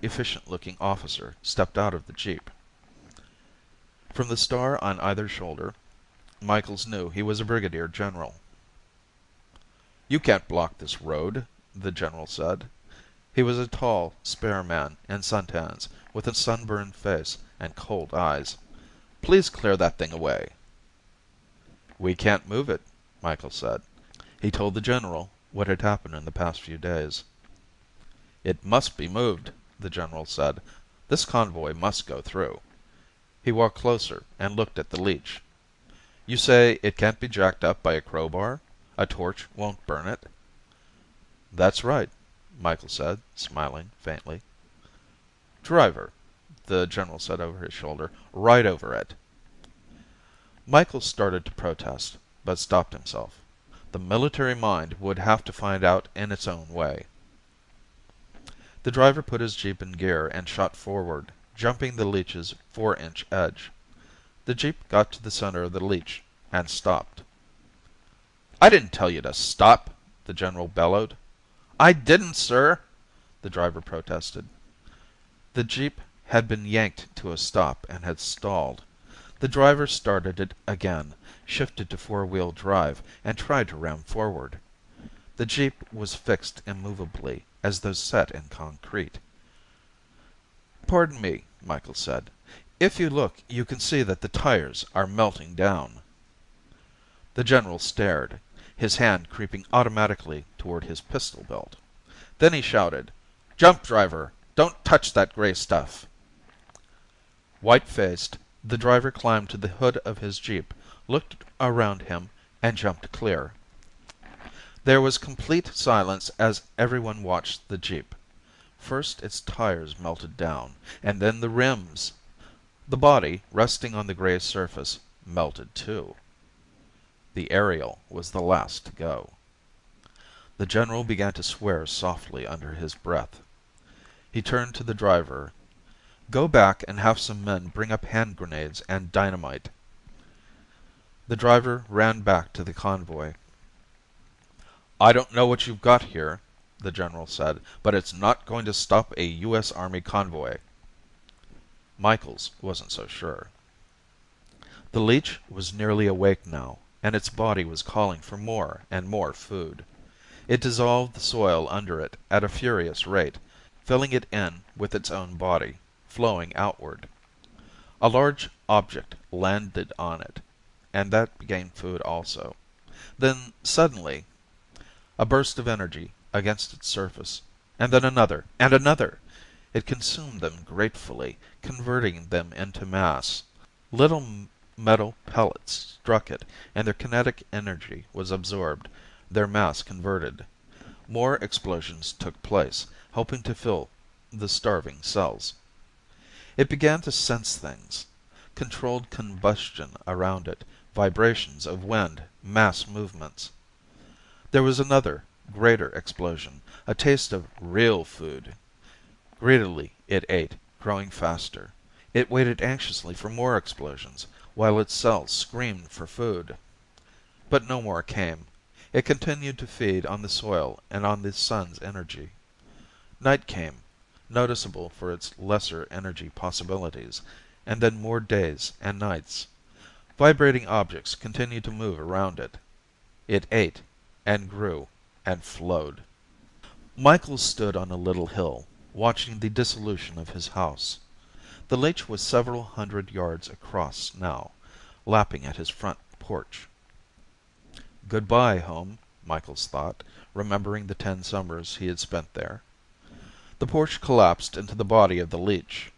efficient-looking officer stepped out of the jeep. From the star on either shoulder, Michaels knew he was a brigadier general. "You can't block this road," the general said. He was a tall, spare man in suntans, with a sunburned face and cold eyes. "Please clear that thing away." "We can't move it," Michaels said. He told the general what had happened in the past few days. "It must be moved," the general said. "This convoy must go through." He walked closer and looked at the Leech. "You say it can't be jacked up by a crowbar? A torch won't burn it?" "That's right," Michael said, smiling faintly. "Driver," the general said over his shoulder, "ride over it." Michael started to protest, but stopped himself. The military mind would have to find out in its own way. The driver put his jeep in gear and shot forward, jumping the Leech's 4-inch edge. The jeep got to the center of the Leech and stopped. "I didn't tell you to stop," the general bellowed. "I didn't, sir," the driver protested. The jeep had been yanked to a stop and had stalled. The driver started it again, shifted to four-wheel drive, and tried to ram forward. The jeep was fixed immovably, as though set in concrete. "Pardon me," Michael said. "If you look, you can see that the tires are melting down." The general stared, his hand creeping automatically toward his pistol belt. Then he shouted, "Jump, driver! Don't touch that gray stuff!" White-faced, the driver climbed to the hood of his jeep, looked around him, and jumped clear. There was complete silence as everyone watched the jeep. First its tires melted down, and then the rims. The body, resting on the gray surface, melted too. The Ariel was the last to go. The general began to swear softly under his breath. He turned to the driver. "Go back and have some men bring up hand grenades and dynamite." The driver ran back to the convoy. "I don't know what you've got here," the general said, "but it's not going to stop a U.S. Army convoy." Michaels wasn't so sure. The Leech was nearly awake now, and its body was calling for more and more food. It dissolved the soil under it at a furious rate, filling it in with its own body, flowing outward. A large object landed on it, and that became food also. Then, suddenly, a burst of energy against its surface, and then another, and another. It consumed them gratefully, converting them into mass. Little metal pellets struck it, and their kinetic energy was absorbed, their mass converted. More explosions took place, helping to fill the starving cells. It began to sense things. Controlled combustion around it, vibrations of wind, mass movements. There was another, greater explosion, a taste of real food. Greedily it ate, growing faster. It waited anxiously for more explosions, while its cells screamed for food. But no more came. It continued to feed on the soil and on the sun's energy. Night came, noticeable for its lesser energy possibilities, and then more days and nights. Vibrating objects continued to move around it. It ate, and grew, and flowed. Michael stood on a little hill, watching the dissolution of his house. The Leech was several hundred yards across now, lapping at his front porch. Goodbye, home, Michaels thought, remembering the 10 summers he had spent there. The porch collapsed into the body of the Leech.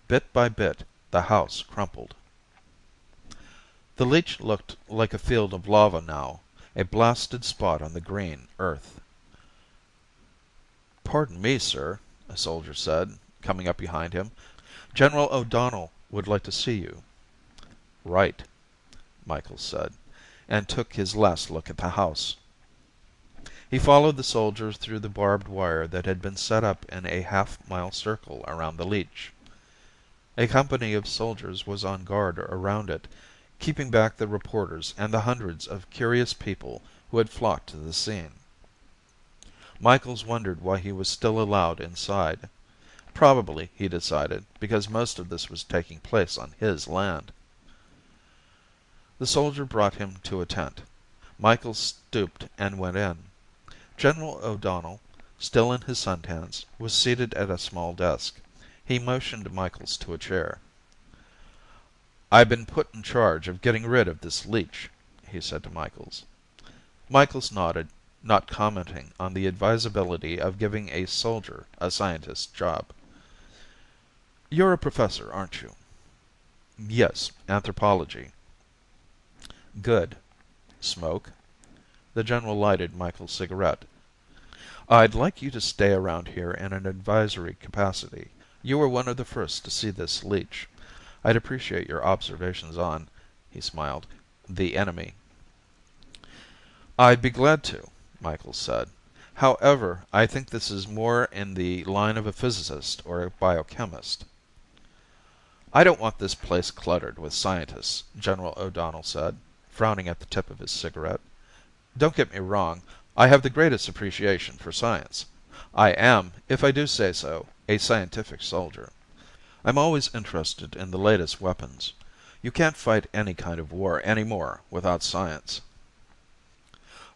Bit by bit, the house crumpled. The Leech looked like a field of lava now, a blasted spot on the green earth. "Pardon me, sir," a soldier said, coming up behind him. "General O'Donnell would like to see you." "Right," Michaels said, and took his last look at the house. He followed the soldier through the barbed wire that had been set up in a half-mile circle around the Leech. A company of soldiers was on guard around it, keeping back the reporters and the hundreds of curious people who had flocked to the scene. Michaels wondered why he was still allowed inside. Probably, he decided, because most of this was taking place on his land. The soldier brought him to a tent. Michael stooped and went in. General O'Donnell, still in his suntans, was seated at a small desk. He motioned Michaels to a chair. "I've been put in charge of getting rid of this Leech," he said to Michaels. Michaels nodded, not commenting on the advisability of giving a soldier a scientist's job. "You're a professor, aren't you?" "Yes, anthropology." "Good. Smoke?" The general lighted Michael's cigarette. "I'd like you to stay around here in an advisory capacity. You were one of the first to see this Leech. I'd appreciate your observations on," he smiled, "the enemy." "I'd be glad to," Michaels said. "However, I think this is more in the line of a physicist or a biochemist." "I don't want this place cluttered with scientists," General O'Donnell said, frowning at the tip of his cigarette. "Don't get me wrong, I have the greatest appreciation for science. I am, if I do say so, a scientific soldier. I'm always interested in the latest weapons. You can't fight any kind of war any more without science."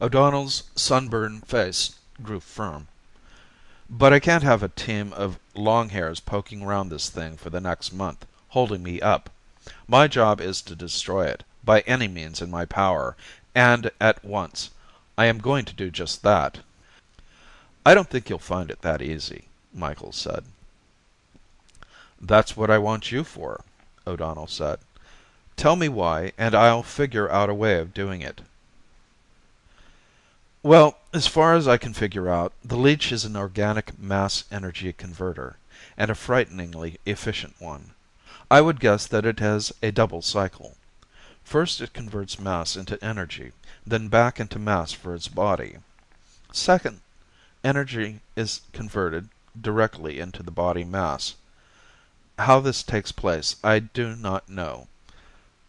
O'Donnell's sunburned face grew firm. "But I can't have a team of longhairs poking around this thing for the next month, holding me up. My job is to destroy it, by any means in my power, and at once. I am going to do just that." "I don't think you'll find it that easy," Michaels said. "That's what I want you for," O'Donnell said. "Tell me why, and I'll figure out a way of doing it." "Well, as far as I can figure out, the Leech is an organic mass energy converter, and a frighteningly efficient one. I would guess that it has a double cycle. First it converts mass into energy, then back into mass for its body. Second, energy is converted directly into the body mass. How this takes place, I do not know.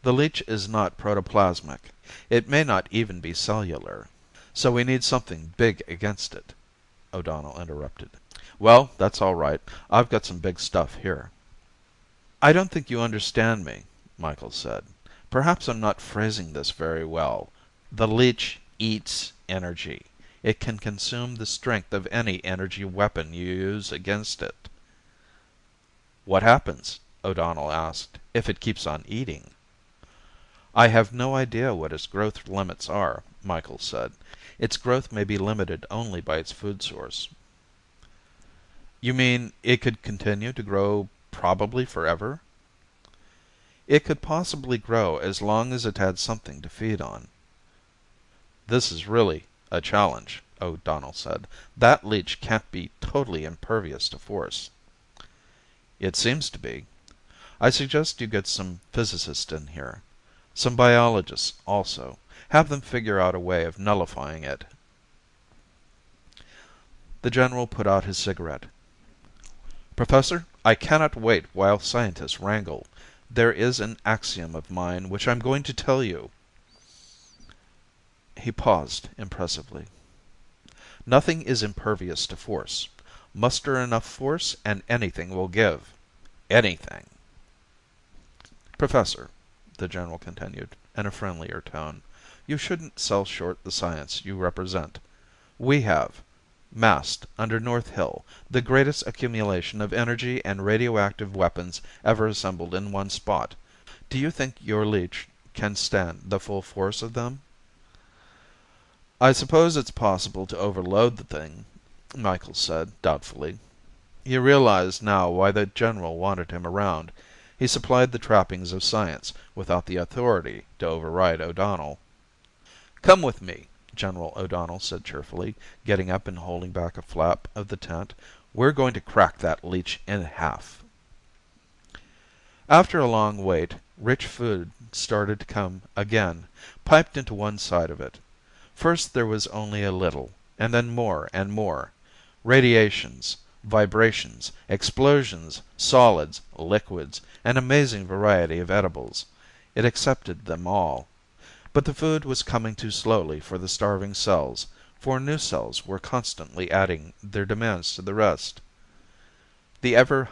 The Leech is not protoplasmic. It may not even be cellular. So we need something big against it," O'Donnell interrupted. "Well, that's all right. I've got some big stuff here." "I don't think you understand me," Michael said. "Perhaps I'm not phrasing this very well. The Leech eats energy. It can consume the strength of any energy weapon you use against it." "What happens," O'Donnell asked, "if it keeps on eating?" "I have no idea what its growth limits are," Michael said. "Its growth may be limited only by its food source." "You mean it could continue to grow probably forever?" "It could possibly grow as long as it had something to feed on." "This is really a challenge," O'Donnell said. "That Leech can't be totally impervious to force." "It seems to be. I suggest you get some physicists in here. Some biologists also. Have them figure out a way of nullifying it." The general put out his cigarette. "Professor, I cannot wait while scientists wrangle. There is an axiom of mine which I'm going to tell you." He paused impressively. "Nothing is impervious to force. Muster enough force and anything will give. Anything." "Professor," the general continued, in a friendlier tone, "you shouldn't sell short the science you represent. We have, massed under North Hill, the greatest accumulation of energy and radioactive weapons ever assembled in one spot. Do you think your Leech can stand the full force of them?" "I suppose it's possible to overload the thing," Michael said, doubtfully. He realized now why the general wanted him around. He supplied the trappings of science without the authority to override O'Donnell. "Come with me," General O'Donnell said cheerfully, getting up and holding back a flap of the tent. "We're going to crack that Leech in half." After a long wait, rich food started to come again, piped into one side of it. First there was only a little, and then more and more. Radiations, vibrations, explosions, solids, liquids, an amazing variety of edibles. It accepted them all. But the food was coming too slowly for the starving cells, for new cells were constantly adding their demands to the rest. The ever